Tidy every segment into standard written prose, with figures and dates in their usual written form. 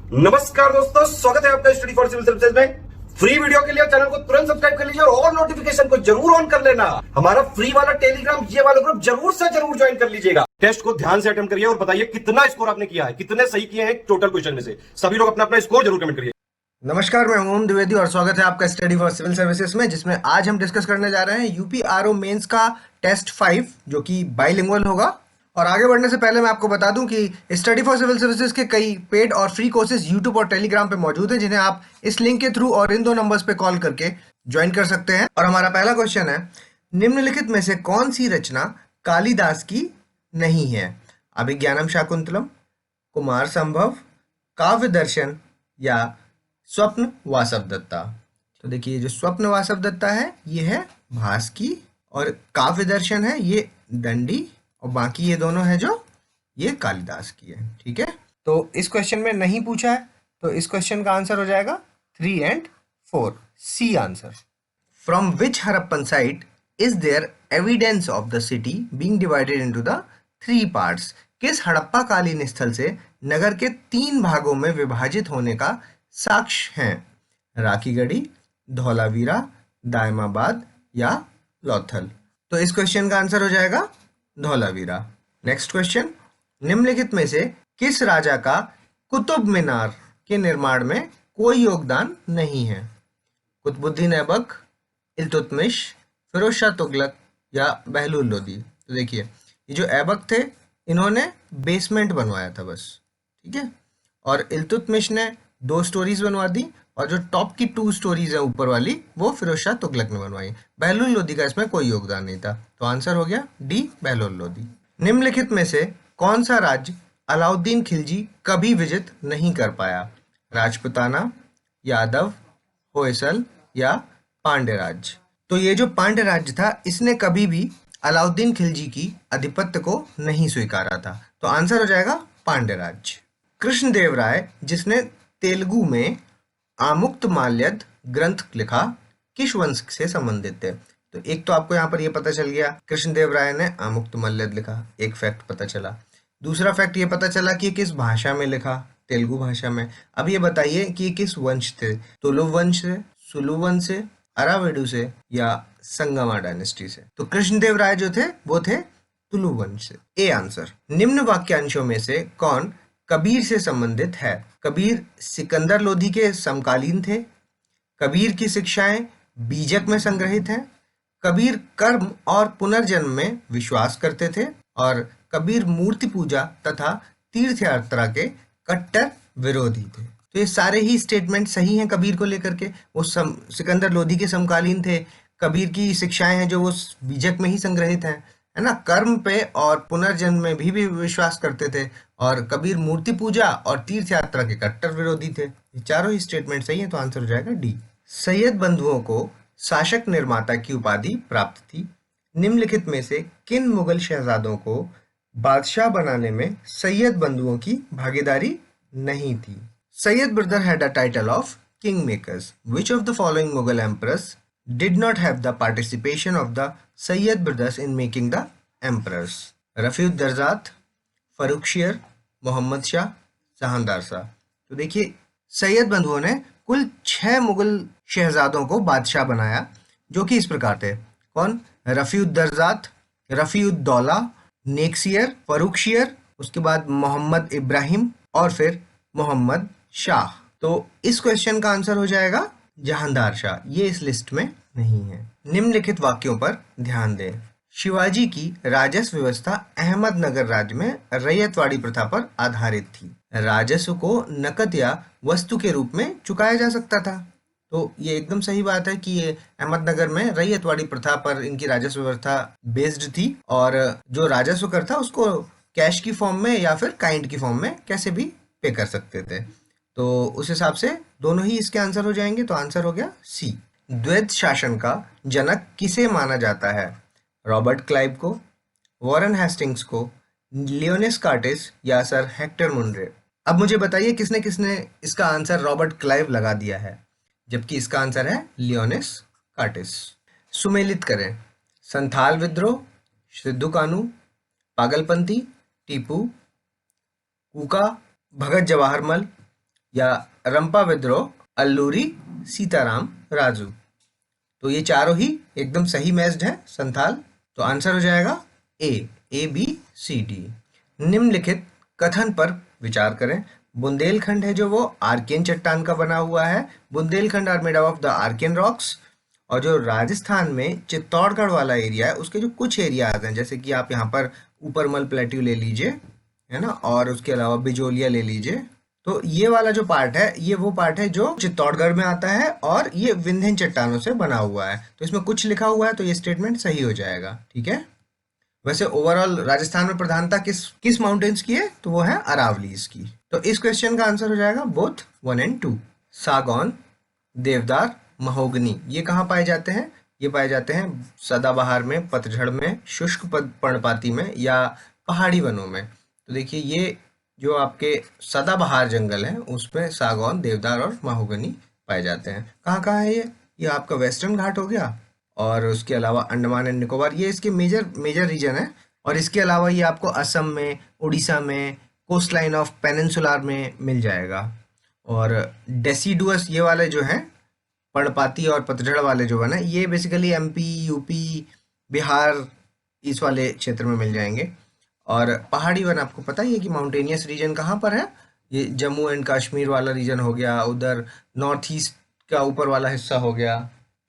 नमस्कार दोस्तों, स्वागत है आपका स्टडी फॉर सिविल सर्विसेज में। फ्री वीडियो के लिए चैनल को तुरंत सब्सक्राइब कर लीजिए और नोटिफिकेशन को जरूर ऑन कर लेना। हमारा फ्री वाला टेलीग्राम ये वाला ग्रुप जरूर से जरूर ज्वाइन कर लीजिएगा। टेस्ट को ध्यान से अटेम्प्ट करिए और बताइए कितना स्कोर आपने किया है, कितने सही किए हैं टोटल क्वेश्चन में से। सभी लोग अपना अपना स्कोर जरूर कमेंट करिए। नमस्कार, मैं ओम द्विवेदी और स्वागत है आपका स्टडी फॉर सिविल सर्विसेज में, जिसमें आज हम डिस्कस करने जा रहे हैं यूपी आरओ मेंस का टेस्ट 5 जो कि बाइलिंगुअल होगा। और आगे बढ़ने से पहले मैं आपको बता दूं कि स्टडी फॉर सिविल सर्विसेज के कई पेड और फ्री कोर्सेज यूट्यूब और टेलीग्राम पे मौजूद हैं, जिन्हें आप इस लिंक के थ्रू और इन दो नंबर्स पे कॉल करके ज्वाइन कर सकते हैं। और हमारा पहला क्वेश्चन है, निम्नलिखित में से कौन सी रचना कालिदास की नहीं है? अभिज्ञानम शाकुंतलम, कुमार संभव, काव्य दर्शन या स्वप्न वासवदत्ता। तो देखिए, जो स्वप्न वासवदत्ता है ये है भास की, और काव्य दर्शन है ये दंडी, और बाकी ये दोनों है जो ये कालिदास की है। ठीक है, तो इस क्वेश्चन में नहीं पूछा है, तो इस क्वेश्चन का आंसर हो जाएगा 3 and 4, C answer. From which Harappan site is there evidence of the city being divided into the 3 parts? किस हड़प्पा कालीन स्थल से नगर के 3 भागों में विभाजित होने का साक्ष्य हैं? राखीगढ़ी, धौलावीरा, दायमाबाद या लौथल? तो इस क्वेश्चन का आंसर हो जाएगा धौलावीरा। नेक्स्ट क्वेश्चन, निम्नलिखित में से किस राजा का कुतुब मीनार के निर्माण में कोई योगदान नहीं है? कुतुबुद्दीन ऐबक, इल्तुतमिश, फिरोज शाह तुगलक या बहलूल लोदी? तो देखिए, ये जो ऐबक थे इन्होंने बेसमेंट बनवाया था बस, ठीक है, और इल्तुतमिश ने 2 स्टोरीज बनवा दी, और जो टॉप की 2 स्टोरीज है ऊपर वाली वो फिरोज शाह तुगलक ने बनवाई। बहलूल लोदी का इसमें कोई योगदान नहीं था, तो आंसर हो गया डी, बहलूल लोदी। निम्नलिखित में से कौन सा राज्य अलाउद्दीन खिलजी कभी विजिट नहीं कर पाया? राजपुताना, यादव, होयसल या पांड्य राज्य? तो ये जो पांड्य राज्य था इसने कभी भी अलाउद्दीन खिलजी की आधिपत्य को नहीं स्वीकारा था, तो आंसर हो जाएगा पांड्य राज्य। कृष्णदेव राय, जिसने तेलुगु में आमुक्तमाल्यद ग्रंथ लिखा, किस वंश से संबंधित थे? तो एक तो आपको यहाँ पर ये पता चल गया कृष्णदेव राय ने आमुक्तमाल्यद लिखा, एक फैक्ट पता चला। दूसरा फैक्ट ये पता चला कि ये किस भाषा में लिखा, तेलुगु भाषा में। अब ये बताइए कि ये किस वंश थे? तुलु वंश से, सुलु वंश से, अरावेडु से या संगमा डायनेस्टी से? तो कृष्णदेव राय जो थे वो थे तुलु वंश से, ए आंसर। निम्न वाक्यांशों में से कौन कबीर से संबंधित है? कबीर सिकंदर लोधी के समकालीन थे, कबीर की शिक्षाएं बीजक में संग्रहित हैं, कबीर कर्म और पुनर्जन्म में विश्वास करते थे, और कबीर मूर्ति पूजा तथा तीर्थ यात्रा के कट्टर विरोधी थे। तो ये सारे ही स्टेटमेंट सही हैं कबीर को लेकर के। वो सिकंदर लोधी के समकालीन थे, कबीर की शिक्षाएं हैं जो वो बीजक में ही संग्रहित हैं, है ना, कर्म पे और पुनर्जन्म में भी विश्वास करते थे, और कबीर मूर्ति पूजा और तीर्थ यात्रा के कट्टर विरोधी थे। ये चारों ही स्टेटमेंट सही है, तो आंसर हो जाएगा डी। सैयद बंधुओं को शासक निर्माता की उपाधि प्राप्त थी। निम्नलिखित में से किन मुगल शहजादों को बादशाह बनाने में सैयद बंधुओं की भागीदारी नहीं थी? Syed brother had a title of king makers. Which of the following Mughal emperors did not have the participation of the Sayyid brothers in making the emperors? Rafiud Darjat, Farrukh Siyar, Mohammad Shah, Jahandar Shah? तो देखिए, सैयद बंधुओं ने कुल 6 मुगल शहजादों को बादशाह बनाया, जो कि इस प्रकार थे। कौन? रफीउद दरजात, रफीउद दौला, नेक्सियर, फरुख शेर, उसके बाद मोहम्मद इब्राहिम और फिर मोहम्मद शाह। तो इस क्वेश्चन का आंसर हो जाएगा जहांदार शाह, ये इस लिस्ट में नहीं है। निम्नलिखित वाक्यों पर ध्यान दें। शिवाजी की राजस्व व्यवस्था अहमदनगर राज्य में रैयतवाड़ी प्रथा पर आधारित थी। राजस्व को नकद या वस्तु के रूप में चुकाया जा सकता था। तो ये एकदम सही बात है कि ये अहमदनगर में रैयतवाड़ी प्रथा पर इनकी राजस्व व्यवस्था बेस्ड थी, और जो राजस्व कर था उसको कैश की फॉर्म में या फिर काइंड की फॉर्म में कैसे भी पे कर सकते थे। तो उस हिसाब से दोनों ही इसके आंसर हो जाएंगे, तो आंसर हो गया सी। द्वैध शासन का जनक किसे माना जाता है? रॉबर्ट क्लाइव को, वॉरेन हेस्टिंग्स को, लियोनिस कार्टिस या सर हेक्टर मुंडरे? अब मुझे बताइए किसने किसने इसका आंसर रॉबर्ट क्लाइव लगा दिया है, जबकि इसका आंसर है लियोनिस कार्टिस। सुमेलित करें। संथाल विद्रोह, सिद्धू कानू, पागलपंथी, टीपू, कूका, भगत जवाहरमल या रंपा विद्रोह, अल्लूरी, सीताराम, राजू। तो ये चारों ही एकदम सही मैच्ड है संथाल। तो आंसर हो जाएगा ए बी सी डी। निम्नलिखित कथन पर विचार करें। बुंदेलखंड है जो वो आर्कियन चट्टान का बना हुआ है। Bundelkhand are made of the Archean rocks. और जो राजस्थान में चित्तौड़गढ़ वाला एरिया है उसके जो कुछ एरियाज हैं, जैसे कि आप यहाँ पर ऊपरमल प्लेट्यू ले लीजिए, है ना, और उसके अलावा बिजोलिया ले लीजिए। तो ये वाला जो पार्ट है ये वो पार्ट है जो चित्तौड़गढ़ में आता है और ये विंध्यन चट्टानों से बना हुआ है। तो इसमें कुछ लिखा हुआ है तो ये स्टेटमेंट सही हो जाएगा। ठीक है। वैसे ओवरऑल राजस्थान में प्रधानता किस किस माउंटेन्स की है, तो वो है अरावलीज की। तो इस क्वेश्चन का आंसर हो जाएगा बोथ 1 एंड 2। सागौन, देवदार, महोगनी ये कहाँ पाए जाते हैं? ये पाए जाते हैं सदाबहार में, पतझड़ में, शुष्क पर्णपाती में या पहाड़ी वनों में। तो देखिए ये जो आपके सदाबहार जंगल है उसमें सागौन, देवदार और महोगनी पाए जाते हैं। कहाँ कहाँ है ये आपका वेस्टर्न घाट हो गया और उसके अलावा अंडमान एंड निकोबार, ये इसके मेजर मेजर रीजन है। और इसके अलावा ये आपको असम में, उड़ीसा में, कोस्ट लाइन ऑफ पेनिनसुलार में मिल जाएगा। और डेसिडुअस ये वाले जो हैं पर्णपाती और पतझड़ वाले जो बने ये बेसिकली एमपी, यूपी, बिहार इस वाले क्षेत्र में मिल जाएंगे। और पहाड़ी वन आपको पता ही है कि माउंटेनियस रीजन कहाँ पर है, ये जम्मू एंड कश्मीर वाला रीजन हो गया, उधर नॉर्थ ईस्ट का ऊपर वाला हिस्सा हो गया।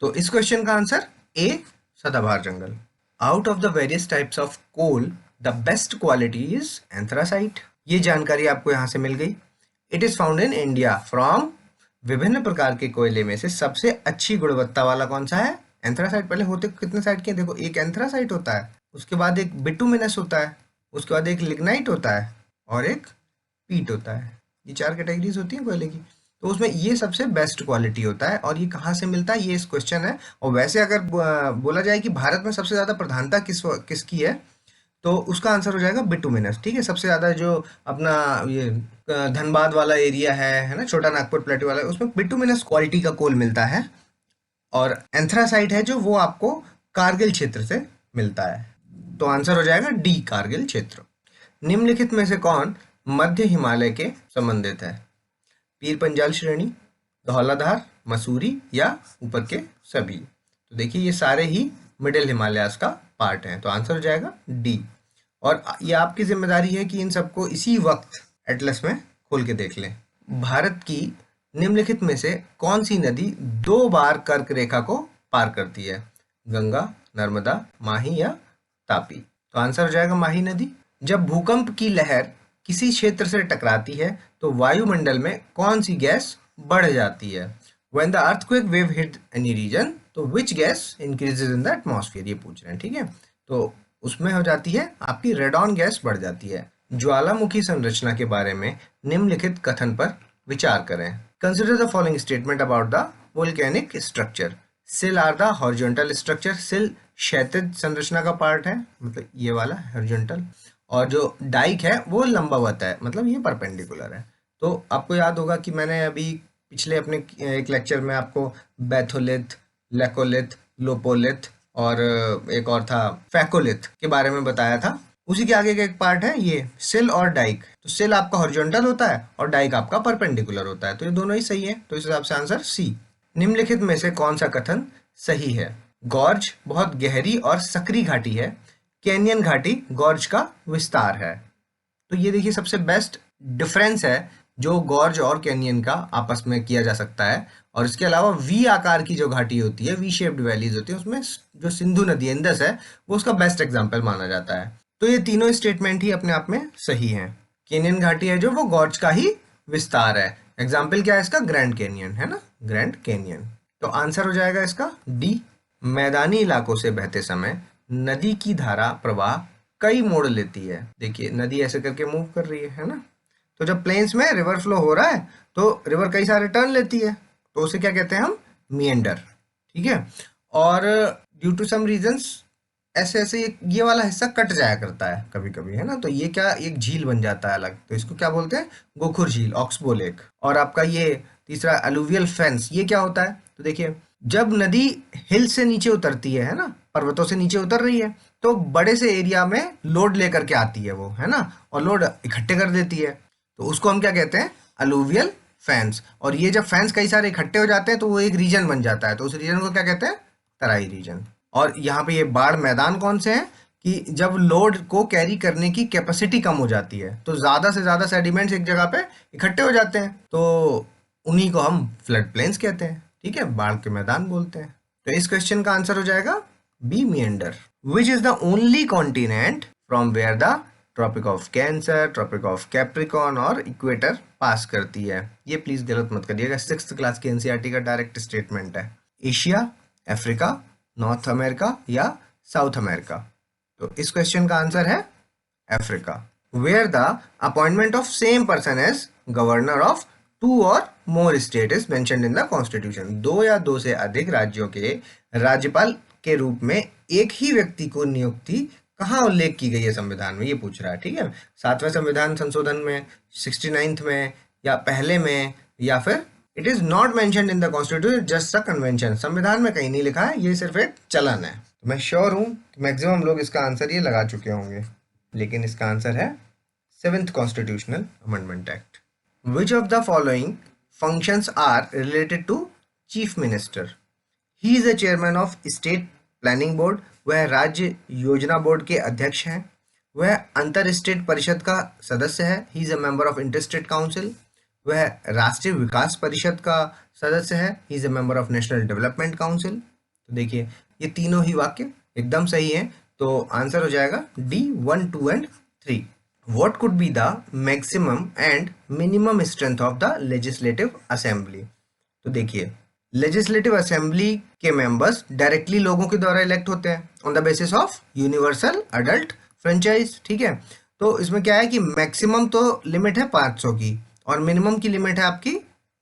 तो इस क्वेश्चन का आंसर ए सदाबहार जंगल। Out of the various types of coal the best quality is anthracite. ये जानकारी आपको यहाँ से मिल गई। It is found in India from, विभिन्न प्रकार के कोयले में से सबसे अच्छी गुणवत्ता वाला कौन सा है? एंथ्रासाइट। पहले होते कितने साइट के, देखो एक एंथ्रासाइट होता है, उसके बाद एक बिटुमिनस होता है, उसके बाद एक लिग्नाइट होता है और एक पीट होता है। ये 4 कैटेगरीज होती हैं कोयले की। तो उसमें ये सबसे बेस्ट क्वालिटी होता है। और ये कहाँ से मिलता है, ये इस क्वेश्चन है। और वैसे अगर बोला जाए कि भारत में सबसे ज्यादा प्रधानता किसकी है, तो उसका आंसर हो जाएगा बिटुमिनस। ठीक है। सबसे ज्यादा जो अपना ये धनबाद वाला एरिया है ना, छोटा नागपुर प्लेटू वाला, उसमें बिटुमिनस क्वालिटी का कोल मिलता है। और एंथ्रासाइट है जो वो आपको कारगिल क्षेत्र से मिलता है। तो आंसर हो जाएगा डी, कारगिल क्षेत्र। निम्नलिखित में से कौन मध्य हिमालय के संबंधित है? पीर पंजाल श्रेणी, धौलाधार, मसूरी या ऊपर के सभी। तो देखिए ये सारे ही मिडिल हिमालयाज का पार्ट हैं। तो आंसर हो जाएगा डी। और ये आपकी जिम्मेदारी है कि इन सबको इसी वक्त एटलस में खोल के देख लें। भारत की निम्नलिखित में से कौन सी नदी 2 बार कर्क रेखा को पार करती है? गंगा, नर्मदा, माही या तापी। तो आंसर हो जाएगा माही नदी। जब भूकंप की लहर किसी क्षेत्र से टकराती है तो वायुमंडल में कौन सी गैस बढ़ जाती है? When the earthquake wave hit any region, तो which gas increases in the atmosphere, ये पूछ रहे हैं। ठीक है। तो उसमें हो जाती है आपकी रेडॉन गैस बढ़ जाती है। ज्वालामुखी संरचना के बारे में निम्नलिखित कथन पर विचार करें। Consider the following statement about the volcanic structure. सिल आर द हॉरिजॉन्टल स्ट्रक्चर। सिल क्षैतिज संरचना का पार्ट है, मतलब ये वाला हॉरिजॉन्टल। और जो डाइक है वो लंबवत है, मतलब ये परपेंडिकुलर है। तो आपको याद होगा कि मैंने अभी पिछले अपने एक लेक्चर में आपको बैथोलिथ, लेकोलिथ, लोपोलिथ और एक और था फैकोलिथ के बारे में बताया था। उसी के आगे का एक पार्ट है ये सिल और डाइक। तो सिल आपका हॉरिजॉन्टल होता है और डाइक आपका परपेंडिकुलर होता है। तो ये दोनों ही सही है। तो इस हिसाब से आंसर सी। निम्नलिखित में से कौन सा कथन सही है? गॉर्ज बहुत गहरी और सकरी घाटी है। कैनियन घाटी गॉर्ज का विस्तार है। तो ये देखिए सबसे बेस्ट डिफरेंस है जो गॉर्ज और कैनियन का आपस में किया जा सकता है। और इसके अलावा वी आकार की जो घाटी होती है, वी शेप्ड वैलीज होती है, उसमें जो सिंधु नदी इंदस है वो उसका बेस्ट एग्जाम्पल माना जाता है। तो ये तीनों स्टेटमेंट ही अपने आप में सही हैं। कैनियन घाटी है जो वो गॉर्ज का ही विस्तार है। एग्जाम्पल क्या है इसका? ग्रैंड कैनियन है ना, ग्रैंड कैनियन। तो आंसर हो जाएगा इसका डी। मैदानी इलाकों से बहते समय नदी की धारा प्रवाह कई मोड़ लेती है। देखिए नदी ऐसे करके मूव कर रही है ना। तो जब प्लेन्स में रिवर फ्लो हो रहा है तो रिवर कई सारे टर्न लेती है, तो उसे क्या कहते हैं हम? मिएंडर। ठीक है। और ड्यू टू सम रीजंस ऐसे ऐसे ये वाला हिस्सा कट जाया करता है कभी कभी, है ना। तो ये क्या एक झील बन जाता है अलग। तो इसको क्या बोलते हैं? गोखुर झील, ऑक्सबो लेक। और आपका ये तीसरा अलुवियल फेंस, ये क्या होता है? तो देखिए जब नदी हिल से नीचे उतरती है ना, पर्वतों से नीचे उतर रही है, तो बड़े से एरिया में लोड लेकर के आती है वो, है ना, और लोड इकट्ठे कर देती है। तो उसको हम क्या कहते हैं? अलुवियल फैंस, और ये जब फैंस कई सारे इकट्ठे हो जाते हैं तो वो एक रीजन बन जाता है, तो उस रीजन को क्या कहते हैं? तराई रीजन। और यहाँ पे ये बाढ़ मैदान कौन से हैं कि जब लोड को कैरी करने की कैपेसिटी कम हो जाती है तो ज्यादा से ज्यादा सेडिमेंट्स एक जगह पे इकट्ठे हो जाते हैं, तो उन्हीं को हम फ्लड प्लेन्स कहते हैं। ठीक है, बाढ़ के मैदान बोलते हैं। तो इस क्वेश्चन का आंसर हो जाएगा B, meander. Which is the only continent from where the tropic of Cancer, tropic of Capricorn और इक्वेटर पास करती है? ये प्लीज गलत मत करिएगा, 6th क्लास की एनसीईआरटी का डायरेक्ट स्टेटमेंट है। एशिया, अफ्रीका, नॉर्थ अमेरिका या साउथ अमेरिका? तो इस क्वेश्चन का आंसर है Africa. Where the appointment of same person as governor of 2 or more state is mentioned in the constitution. 2 या 2 से अधिक राज्यों के राज्यपाल के रूप में एक ही व्यक्ति को नियुक्ति कहाँ उल्लेख की गई है संविधान में, ये पूछ रहा है। ठीक है, 7वें संविधान संशोधन में, 69th में, या पहले में, या फिर it is not mentioned in the constitution, just a convention. संविधान में कहीं नहीं लिखा है, ये सिर्फ एक चलन है। तो मैं श्योर हूं कि मैक्सिमम लोग इसका आंसर ये लगा चुके होंगे, लेकिन इसका आंसर है 7th constitutional amendment act. Which of the following functions are related to chief minister? He is the chairman of state planning board, वह राज्य योजना बोर्ड के अध्यक्ष हैं। वह अंतर स्टेट परिषद का सदस्य है, he is a member of inter state council. वह राष्ट्रीय विकास परिषद का सदस्य है, he is a member of national development council. तो देखिए ये तीनों ही वाक्य एकदम सही है, तो आंसर हो जाएगा D, 1, 2 and 3। What could be the maximum and minimum strength of the legislative assembly? तो देखिए लेजिस्लेटिव असेंबली के मेंबर्स डायरेक्टली लोगों के द्वारा इलेक्ट होते हैं on the basis of universal adult franchise. ठीक है, तो इसमें क्या है कि मैक्सिमम तो लिमिट है 500 की और मिनिमम की लिमिट है आपकी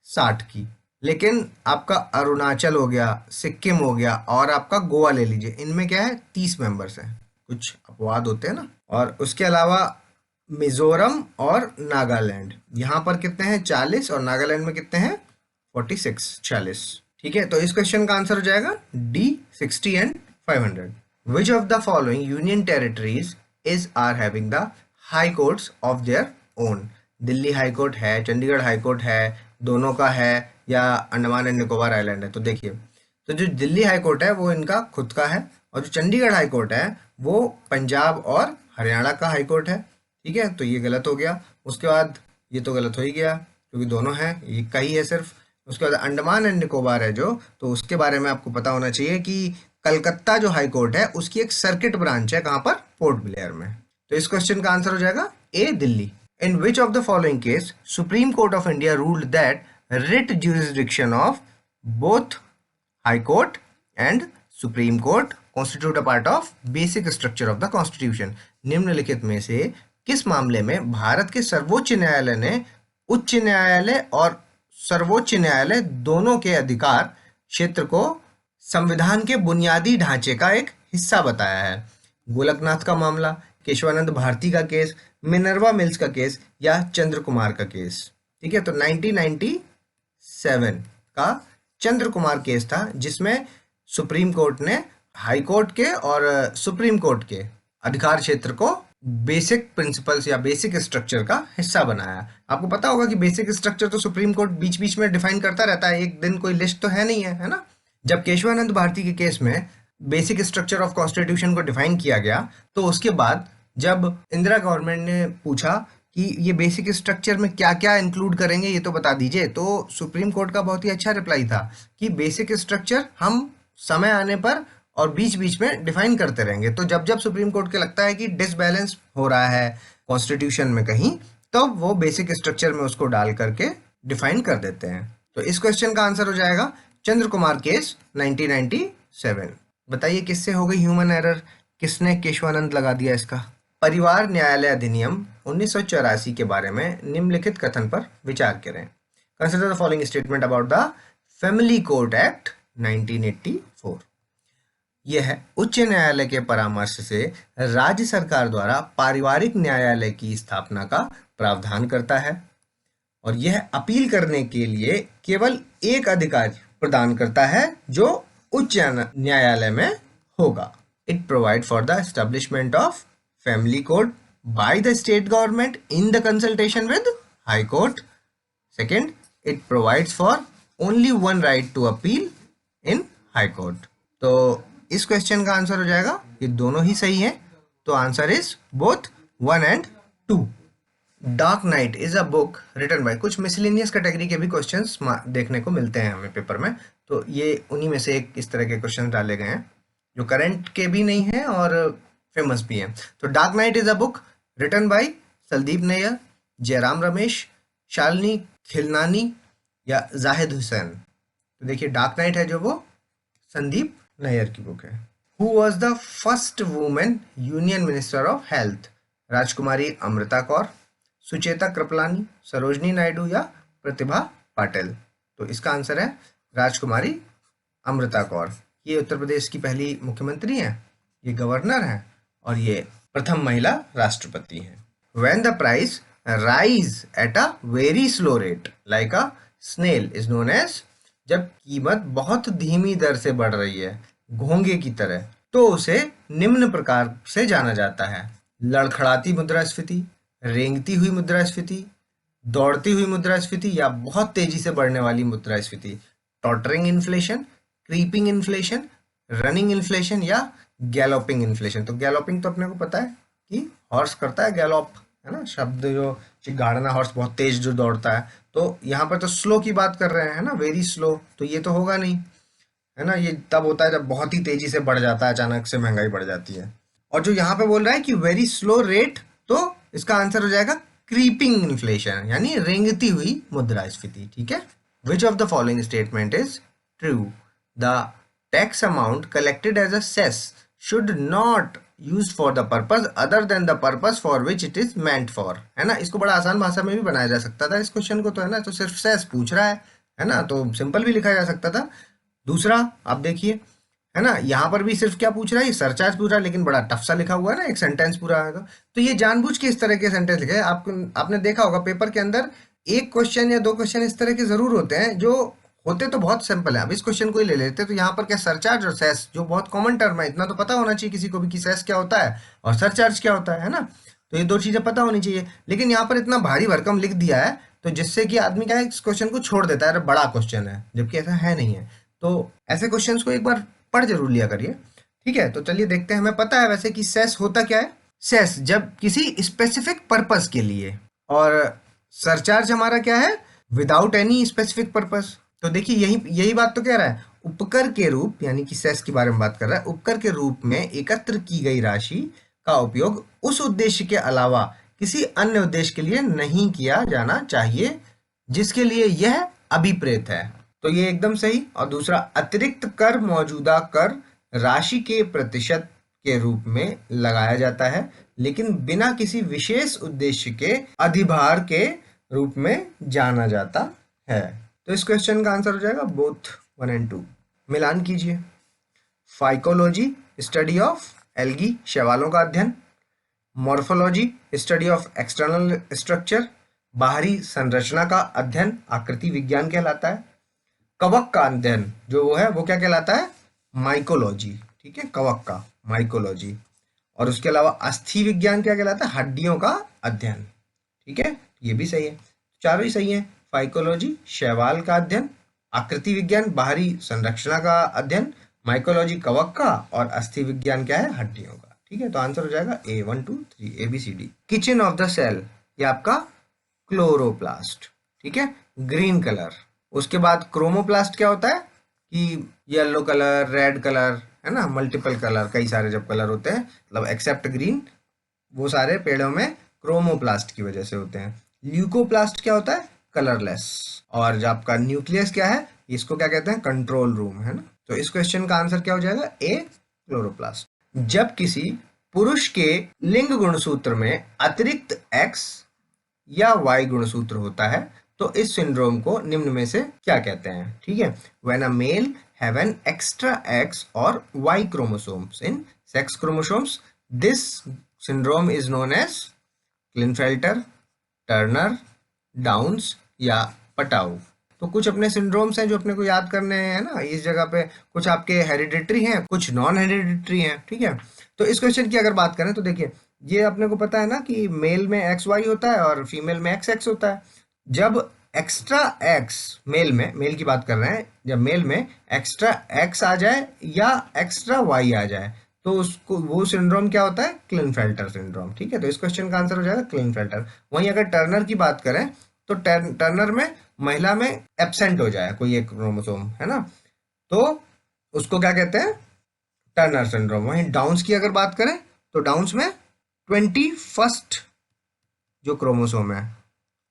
60 की। लेकिन आपका अरुणाचल हो गया, सिक्किम हो गया और आपका गोवा ले लीजिए, इनमें क्या है 30 मेंबर्स हैं, कुछ अपवाद होते हैं ना। और उसके अलावा मिजोरम और नागालैंड, यहाँ पर कितने हैं 40 और नागालैंड में कितने हैं 46। ठीक है, तो इस क्वेश्चन का आंसर हो जाएगा D, 60 and 500। Which of the following union territories is are having the high courts of their own? Delhi high court है, चंडीगढ़ हाई कोर्ट है, दोनों का है, या अंडमान एंड निकोबार आइलैंड है? तो देखिए, तो जो दिल्ली हाई कोर्ट है वो इनका खुद का है, और जो चंडीगढ़ हाई कोर्ट है वो पंजाब और हरियाणा का हाई कोर्ट है। ठीक है, तो ये गलत हो गया। उसके बाद ये तो गलत हो ही गया क्योंकि दोनों हैं, ये का ही है सिर्फ। उसके बाद अंडमान एंड निकोबार है जो, तो उसके बारे में आपको पता होना चाहिए कि कलकत्ता जो हाई कोर्ट है उसकी एक सर्किट ब्रांच है, कहाँ पर? पोर्ट ब्लेयर में। तो इस क्वेश्चन का आंसर हो जाएगा ए, Delhi. In which of the following case Supreme Court of India ruled that writ jurisdiction of both High Court and Supreme Court constitute a part of basic structure of the Constitution? निम्नलिखित में से किस मामले में भारत के सर्वोच्च न्यायालय ने उच्च न्यायालय और सर्वोच्च न्यायालय दोनों के अधिकार क्षेत्र को संविधान के बुनियादी ढांचे का एक हिस्सा बताया है? गोलकनाथ का मामला, केशवानंद भारती का केस, मिनर्वा मिल्स का केस या चंद्र कुमार का केस? ठीक है, तो 1997 का चंद्र कुमार केस था जिसमें सुप्रीम कोर्ट ने हाई कोर्ट के और सुप्रीम कोर्ट के अधिकार क्षेत्र को बेसिक प्रिंसिपल्स या बेसिक स्ट्रक्चर का हिस्सा बनाया। आपको पता होगा कि बेसिक स्ट्रक्चर तो सुप्रीम कोर्ट बीच बीच में डिफाइन करता रहता है, एक दिन कोई लिस्ट तो है नहीं है ना। जब केशवानंद भारती के केस में बेसिक स्ट्रक्चर ऑफ कॉन्स्टिट्यूशन को डिफाइन किया गया, तो उसके बाद जब इंदिरा गवर्नमेंट ने पूछा कि ये बेसिक स्ट्रक्चर में क्या क्या इंक्लूड करेंगे ये तो बता दीजिए, तो सुप्रीम कोर्ट का बहुत ही अच्छा रिप्लाई था कि बेसिक स्ट्रक्चर हम समय आने पर और बीच बीच में डिफाइन करते रहेंगे। तो जब जब सुप्रीम कोर्ट के लगता है कि डिसबैलेंस हो रहा है कॉन्स्टिट्यूशन में कहीं, तो वो बेसिक स्ट्रक्चर में उसको डाल करके डिफाइन कर देते हैं। तो इस क्वेश्चन का आंसर हो जाएगा चंद्र कुमार केस 1997। बताइए किससे हो गई ह्यूमन एरर, किसने केशवानंद लगा दिया इसका? परिवार न्यायालय अधिनियम 1984 के बारे में निम्नलिखित कथन पर विचार करें। Consider the following statement about the family court act 1984। यह उच्च न्यायालय के परामर्श से राज्य सरकार द्वारा पारिवारिक न्यायालय की स्थापना का प्रावधान करता है और यह अपील करने के लिए केवल एक अधिकार प्रदान करता है जो उच्च न्यायालय में होगा। It provide for the establishment of family court by the state government in the consultation with High Court. Second, it provides for only one right to appeal in high court. तो इस क्वेश्चन का answer हो जाएगा, ये दोनों ही सही है, तो answer is both 1 and 2। Dark Night is a book written by, कुछ मिसलेनियस कैटेगरी के भी क्वेश्चंस देखने को मिलते हैं हमें पेपर में, तो ये उन्हीं में से एक इस तरह के क्वेश्चन डाले गए हैं जो करंट के भी नहीं है और फेमस भी हैं। तो Dark Night is a book written by Sandeep Nayar, Jairam Ramesh, Shalini Khilnani या जाहिद हुसैन। तो देखिए डार्क नाइट है जो वो संदीप नैयर की बुक है। Who was the first women union minister of health? राजकुमारी अमृता कौर, सुचेता कृपलानी, सरोजनी नायडू या प्रतिभा पाटिल। तो इसका आंसर है राजकुमारी अमृता कौर। ये उत्तर प्रदेश की पहली मुख्यमंत्री हैं, ये गवर्नर हैं और ये प्रथम महिला राष्ट्रपति हैं। When the price rise at a very slow rate like a snail is known as, जब कीमत बहुत धीमी दर से बढ़ रही है घोंगे की तरह, तो उसे निम्न प्रकार से जाना जाता है: लड़खड़ाती मुद्रास्फीति, रेंगती हुई मुद्रास्फीति, दौड़ती हुई मुद्रास्फीति या बहुत तेजी से बढ़ने वाली मुद्रास्फीति, trotting inflation, creeping inflation, running inflation या गैलोपिंग इन्फ्लेशन। तो गैलोपिंग तो अपने को पता है कि हॉर्स करता है गैलोप, है ना, शब्द जो चिगाड़ना, हॉर्स बहुत तेज जो दौड़ता है। तो यहाँ पर तो स्लो की बात कर रहे हैं ना, वेरी स्लो, तो ये तो होगा नहीं, है ना, ये तब होता है जब बहुत ही तेजी से बढ़ जाता है, अचानक से महंगाई बढ़ जाती है। और जो यहाँ पे बोल रहा है कि वेरी स्लो रेट, तो इसका आंसर हो जाएगा क्रीपिंग इन्फ्लेशन, यानी रेंगती हुई मुद्रास्फीति। ठीक है। Which of the following statement is true? The tax amount collected as a cess should not used for the purpose other than the purpose for which it is meant for, है ना। इसको बड़ा आसान भाषा में भी बनाया जा सकता था इस क्वेश्चन को, तो है ना, तो सिर्फ सेस पूछ रहा है ना, तो सिंपल भी लिखा जा सकता था। दूसरा आप देखिए, है ना, यहाँ पर भी सिर्फ क्या पूछ रहा है, सरचार्ज पूछ रहा है, लेकिन बड़ा टफ सा लिखा हुआ है ना, एक सेंटेंस पूरा है। तो ये जानबूझ के इस तरह के सेंटेंस लिखे हैं। आपने देखा होगा पेपर के अंदर एक क्वेश्चन या दो क्वेश्चन इस तरह के जरूर होते हैं जो होते तो बहुत सिंपल है। अब इस क्वेश्चन को ही ले लेते, तो यहाँ पर क्या सरचार्ज और सेस, जो बहुत कॉमन टर्म है, इतना तो पता होना चाहिए किसी को भी कि सेस क्या होता है और सरचार्ज क्या होता है ना, तो ये दो चीजें पता होनी चाहिए। लेकिन यहाँ पर इतना भारी भरकम लिख दिया है, तो जिससे कि आदमी क्या है, इस क्वेश्चन को छोड़ देता है, अरे बड़ा क्वेश्चन है, जबकि ऐसा है नहीं है। तो ऐसे क्वेश्चन को एक बार पढ़ जरूर लिया करिए। ठीक है, तो चलिए देखते हैं। हमें पता है वैसे कि सेस होता क्या है। सेस जब किसी स्पेसिफिक पर्पस के लिए, और सरचार्ज हमारा क्या है, विदाउट एनी स्पेसिफिक पर्पस। तो देखिए यही बात तो कह रहा है, उपकर के रूप, यानी कि सेस के बारे में बात कर रहा है, उपकर के रूप में एकत्र की गई राशि का उपयोग उस उद्देश्य के अलावा किसी अन्य उद्देश्य के लिए नहीं किया जाना चाहिए जिसके लिए यह अभिप्रेत है। तो ये एकदम सही। और दूसरा, अतिरिक्त कर मौजूदा कर राशि के प्रतिशत के रूप में लगाया जाता है, लेकिन बिना किसी विशेष उद्देश्य के अधिभार के रूप में जाना जाता है। तो इस क्वेश्चन का आंसर हो जाएगा बोथ 1 and 2। मिलान कीजिए। फाइकोलॉजी स्टडी ऑफ एल्गी, शैवालों का अध्ययन। Morphology study of external structure, बाहरी संरचना का अध्ययन, आकृति विज्ञान कहलाता है। कवक का अध्ययन जो वो है वो क्या कहलाता है, माइकोलॉजी। ठीक है, कवक का माइकोलॉजी। और उसके अलावा अस्थि विज्ञान क्या कहलाता है, हड्डियों का अध्ययन। ठीक है, ये भी सही है, चारों ही सही है। फाइकोलॉजी शैवाल का अध्ययन, आकृति विज्ञान बाहरी संरचना का अध्ययन, माइकोलॉजी कवक का, और अस्थि विज्ञान क्या है, हड्डियों का। ठीक है, तो आंसर हो जाएगा A 1 2 3 ABCD। Kitchen of the cell, ये आपका क्लोरोप्लास्ट। ठीक है, ग्रीन कलर। उसके बाद क्रोमोप्लास्ट क्या होता है कि येलो कलर, रेड कलर, है ना, मल्टीपल कलर, कई सारे जब कलर होते हैं, मतलब एक्सेप्ट ग्रीन, वो सारे पेड़ों में क्रोमोप्लास्ट की वजह से होते हैं। ल्यूकोप्लास्ट क्या होता है, कलरलेस। और जो आपका न्यूक्लियस क्या है, इसको क्या कहते हैं, कंट्रोल रूम, है ना। तो इस क्वेश्चन का आंसर क्या हो जाएगा, ए क्लोरोप्लास्ट। जब किसी पुरुष के लिंग गुणसूत्र में अतिरिक्त X या Y गुणसूत्र होता है तो इस सिंड्रोम को निम्न में से क्या कहते हैं। ठीक है, when a male have an extra X और Y chromosomes in sex chromosomes, this syndrome is known as Klinefelter, Turner, Down's या पटाउ। तो कुछ अपने सिंड्रोम्स हैं जो अपने को याद करने हैं ना इस जगह पे। कुछ आपके हेरिडिटरी हैं, कुछ नॉन हेरिडिटरी हैं। ठीक है, तो इस क्वेश्चन की अगर बात करें तो देखिए, ये अपने को पता है ना कि मेल में XY होता है और फीमेल में XX होता है। जब एक्स्ट्रा एक्स मेल की बात कर रहे हैं, जब मेल में एक्स्ट्रा एक्स आ जाए या एक्स्ट्रा वाई आ जाए तो उसको वो सिंड्रोम क्या होता है? क्लिनफेल्टर सिंड्रोम। ठीक है, तो इस क्वेश्चन का आंसर हो जाएगा क्लिनफेल्टर। वहीं अगर टर्नर की बात करें तो टर्नर में महिला में एब्सेंट हो जाए कोई एक क्रोमोसोम, है ना, तो उसको क्या कहते हैं? Turner syndrome. वहीं डाउन्स की अगर बात करें तो डाउन्स में 21st जो क्रोमोसोम है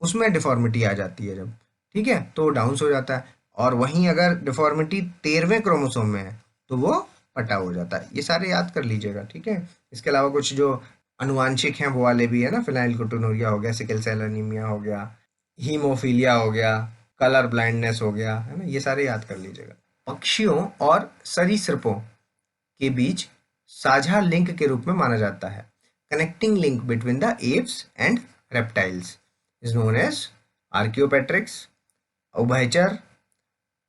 उसमें डिफॉर्मिटी आ जाती है जब, ठीक है, तो डाउन्स हो जाता है। और वहीं अगर डिफॉर्मिटी 13वें क्रोमोसोम में है तो वो पटा हो जाता है। ये सारे याद कर लीजिएगा, ठीक है। इसके अलावा कुछ जो अनुवांशिक हैं वो वाले भी है ना, फिनाइलकेटोनुरिया हो गया, सिकल सेल एनीमिया हो गया, हीमोफीलिया हो गया, कलर ब्लाइंडनेस हो गया, है ना, ये सारे याद कर लीजिएगा। पक्षियों और सरीसृपों के बीच साझा लिंक के रूप में माना जाता है। Connecting link between the apes and reptiles is known as archaeopteryx. उभयचर,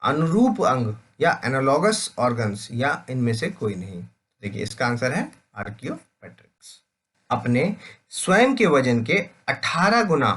अनुरूप अंग या एनालॉगस ऑर्गन्स या इनमें से कोई नहीं। देखिए इसका आंसर है आर्कियोपेट्रिक्स। अपने स्वयं के वजन के 18 गुना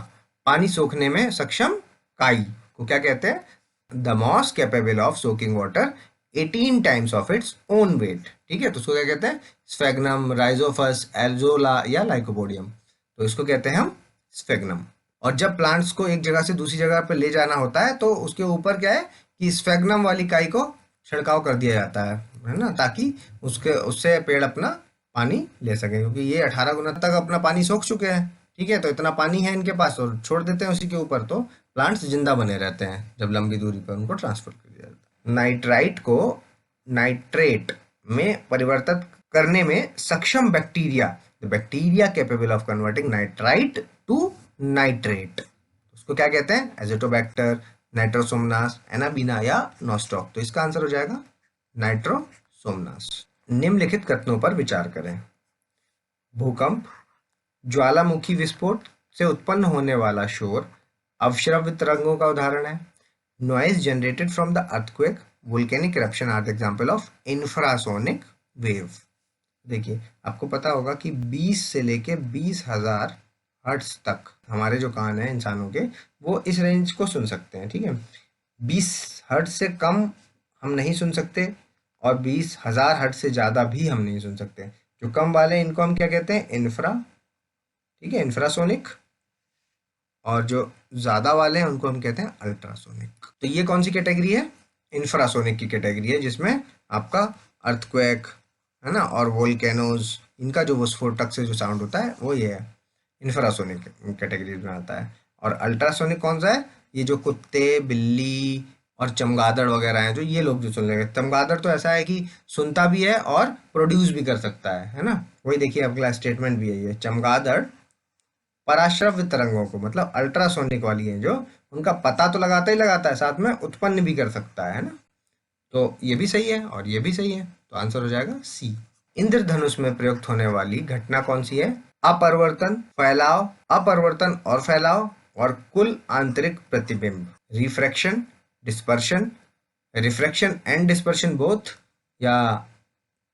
पानी सोखने में सक्षम काई को क्या कहते हैं? The moss capable of soaking water 18 times of its own weight. ठीक है, तो उसको क्या कहते हैं? स्फेग्नम, राइजोफस, एल्जोला या लाइकोपोडियम। तो इसको कहते हैं हम स्फेग्नम। और जब प्लांट्स को एक जगह से दूसरी जगह पर ले जाना होता है तो उसके ऊपर क्या है कि स्फेग्नम वाली काई को छिड़काव कर दिया जाता है ना, ताकि उससे पेड़ अपना पानी ले सके, क्योंकि ये 18 गुना तक अपना पानी सोख चुके हैं। ठीक है, तो इतना पानी है इनके पास और छोड़ देते हैं उसी के ऊपर, तो प्लांट्स जिंदा बने रहते हैं जब लंबी दूरी पर उनको ट्रांसफर कर दिया जाता है। नाइट्राइट को नाइट्रेट में परिवर्तित करने में सक्षम bacteria, the bacteria capable of converting nitrite to nitrate, उसको क्या कहते हैं? एज़ोटोबैक्टर, नाइट्रोसोमनास, एनाबीना या नोस्टॉक। तो इसका आंसर हो जाएगा नाइट्रोसोमनास। निम्नलिखित कथनों पर विचार करें। भूकंप, ज्वालामुखी विस्फोट से उत्पन्न होने वाला शोर अवश्रव्य तरंगों का उदाहरण है। Noise generated from the earthquake, volcanic eruption are the example of infrasonic wave. देखिए आपको पता होगा कि 20 से लेके 20,000 हर्ट्ज तक हमारे जो कान हैं इंसानों के, वो इस रेंज को सुन सकते हैं। ठीक है, 20 हर्ट्ज से कम हम नहीं सुन सकते और 20,000 हर्ट्ज से ज़्यादा भी हम नहीं सुन सकते। जो कम वाले इनको हम क्या कहते हैं? इंफ्रा, ठीक है, इंफ्रासोनिक। और जो ज़्यादा वाले हैं उनको हम कहते हैं अल्ट्रासोनिक। तो ये कौन सी कैटेगरी है? इंफ्रासोनिक की कैटेगरी है, जिसमें आपका अर्थक्वेक, है ना, और वोल्केनोज, इनका जो विस्फोटक से जो साउंड होता है वो ये है, इंफ्रासोनिक कैटेगरी में आता है। और अल्ट्रासोनिक कौन सा है? ये जो कुत्ते, बिल्ली और चमगादड़ वगैरह हैं, जो ये लोग जो सुन लेंगे। चमगादड़ तो ऐसा है कि सुनता भी है और प्रोड्यूस भी कर सकता है ना। वही देखिए अगला स्टेटमेंट भी है, ये चमगादड़ पराश्रव्य तरंगों को, मतलब अल्ट्रासोनिक वाली है, जो उनका पता तो लगाता ही लगाता है, साथ में उत्पन्न भी कर सकता है ना। तो ये भी सही है और ये भी सही है, तो आंसर हो जाएगा सी। इंद्रधनुष में प्रयुक्त होने वाली घटना कौन सी है? अपरिवर्तन, फैलाव, अपरिवर्तन और फैलाव और कुल आंतरिक प्रतिबिंब। Refraction, dispersion, refraction and dispersion both, या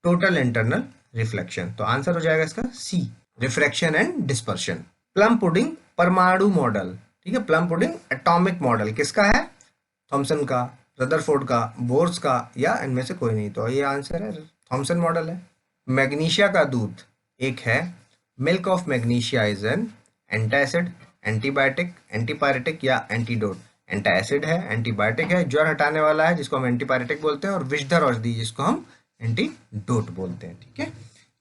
टोटल इंटरनल रिफ्लेक्शन। तो आंसर हो जाएगा इसका C, refraction and dispersion. Plum pudding परमाणु मॉडल, ठीक है, प्लम पुडिंग एटॉमिक मॉडल किसका है? थॉमसन का, रदरफोर्ड का, बोर्स का, या इनमें से कोई नहीं। तो ये आंसर है थॉमसन मॉडल है। मैग्नीशिया का दूध एक है। Milk of magnesia is an antacid, antibiotic, antipyretic या एंटीडोट। एंटासिड है, एंटीबायोटिक है, ज्वर हटाने वाला है जिसको हम एंटीपायरेटिक बोलते हैं, और विषधर औषधि जिसको हम एंटीडोट बोलते हैं। ठीक है,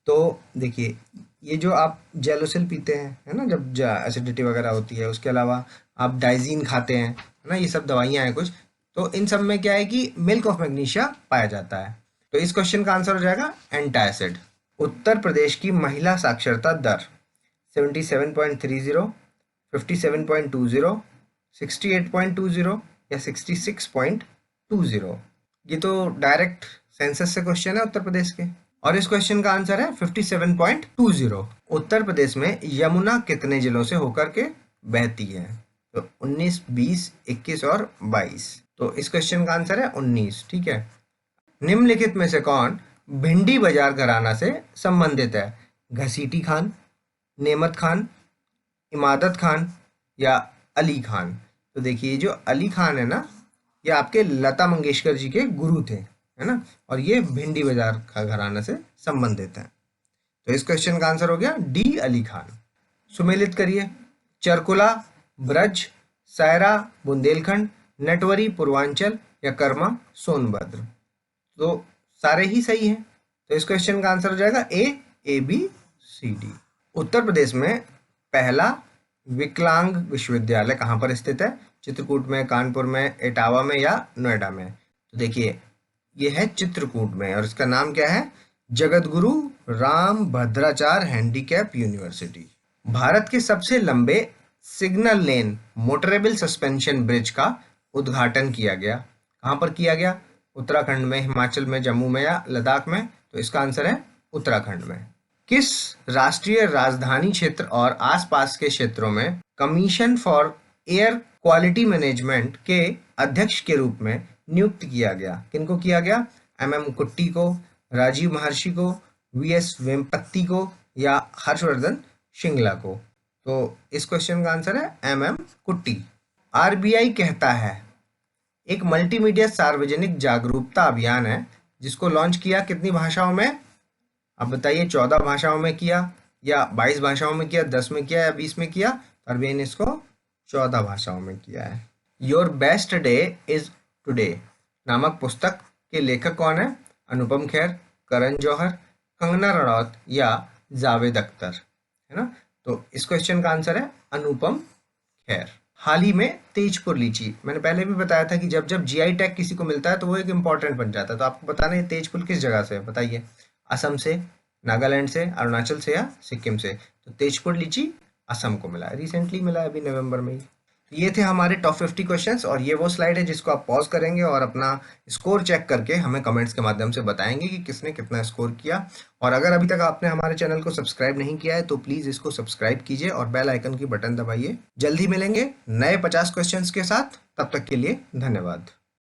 तो देखिए ये जो आप जेलोसिल पीते हैं, है ना, जब एसिडिटी वगैरह होती है, उसके अलावा आप डाइजीन खाते हैं, है ना, ये सब दवाइयाँ हैं कुछ, तो इन सब में क्या है कि मिल्क ऑफ मैग्नीशिया पाया जाता है। तो इस क्वेश्चन का आंसर हो जाएगा एंटासिड। उत्तर प्रदेश की महिला साक्षरता दर 77.30, 57.20, 68.20 या 66.20। ये तो डायरेक्ट सेंसस से क्वेश्चन है उत्तर प्रदेश के, और इस क्वेश्चन का आंसर है 57.20। उत्तर प्रदेश में यमुना कितने जिलों से होकर के बहती है? तो 19, 20, 21 और 22। तो इस क्वेश्चन का आंसर है 19। ठीक है, निम्नलिखित में से कौन भिंडी बाजार घराना से संबंधित है? घसीटी खान, नेमत खान, इमादत खान या अली खान। तो देखिए जो अली खान है ना, ये आपके लता मंगेशकर जी के गुरु थे, है ना, और ये भिंडी बाजार का घराना से संबंधित है। तो इस क्वेश्चन का आंसर हो गया डी अली खान। सुमेलित करिए। चरकुला ब्रज, सायरा बुंदेलखंड, नटवरी पूर्वांचल या कर्मा सोनभद्र। तो सारे ही सही हैं। तो इस क्वेश्चन का आंसर हो जाएगा A B C D. Uttar Pradesh में पहला विकलांग विश्वविद्यालय कहाँ पर स्थित है? चित्रकूट में, कानपुर में, इटावा में या नोएडा में? तो देखिए ये है चित्रकूट में और इसका नाम क्या है? जगतगुरु राम भद्राचार्य हैंडीकैप यूनिवर्सिटी। भारत के सबसे लंबे सिग्नल लेन मोटरेबल सस्पेंशन ब्रिज का उद्घाटन किया गया। कहाँ पर किया गया? उत्तराखंड में, हिमाचल में, जम्मू में या लद्दाख में? तो इसका आंसर है उत्तराखंड में। किस राष्ट्रीय राजधानी क्षेत्र और आसपास के क्षेत्रों में commission for air quality management के अध्यक्ष के रूप में नियुक्त किया गया? किनको किया गया? एम कुट्टी को, राजीव महर्षि को, वीएस वेम्पत्ति को या हर्षवर्धन श्रृंगला को? तो इस क्वेश्चन का आंसर है एम कुट्टी। आरबीआई कहता है एक मल्टीमीडिया सार्वजनिक जागरूकता अभियान है जिसको लॉन्च किया कितनी भाषाओं में? अब बताइए 14 भाषाओं में किया या 22 भाषाओं में किया, 10 में किया या 20 में किया? आरबीआई ने इसको 14 भाषाओं में किया है। Your best day is today नामक पुस्तक के लेखक कौन है? अनुपम खेर, करण जौहर, कंगना रनौत या जावेद अख्तर, है ना? तो इस क्वेश्चन का आंसर है अनुपम खेर। हाल ही में तेजपुर लीची, मैंने पहले भी बताया था कि जब जब जीआई टैग किसी को मिलता है तो वो एक इम्पॉर्टेंट बन जाता है। तो आपको बताना है तेजपुर किस जगह से है, बताइए। असम से, नागालैंड से, अरुणाचल से या सिक्किम से? तो तेजपुर लीची असम को मिला है, रिसेंटली मिला है, अभी नवंबर में ही। तो ये थे हमारे टॉप 50 क्वेश्चंस और ये वो स्लाइड है जिसको आप पॉज करेंगे और अपना स्कोर चेक करके हमें कमेंट्स के माध्यम से बताएंगे कि किसने कितना स्कोर किया। और अगर अभी तक आपने हमारे चैनल को सब्सक्राइब नहीं किया है तो प्लीज इसको सब्सक्राइब कीजिए और बेल आइकन की बटन दबाइए। जल्दी मिलेंगे नए 50 क्वेश्चंस के साथ, तब तक के लिए धन्यवाद।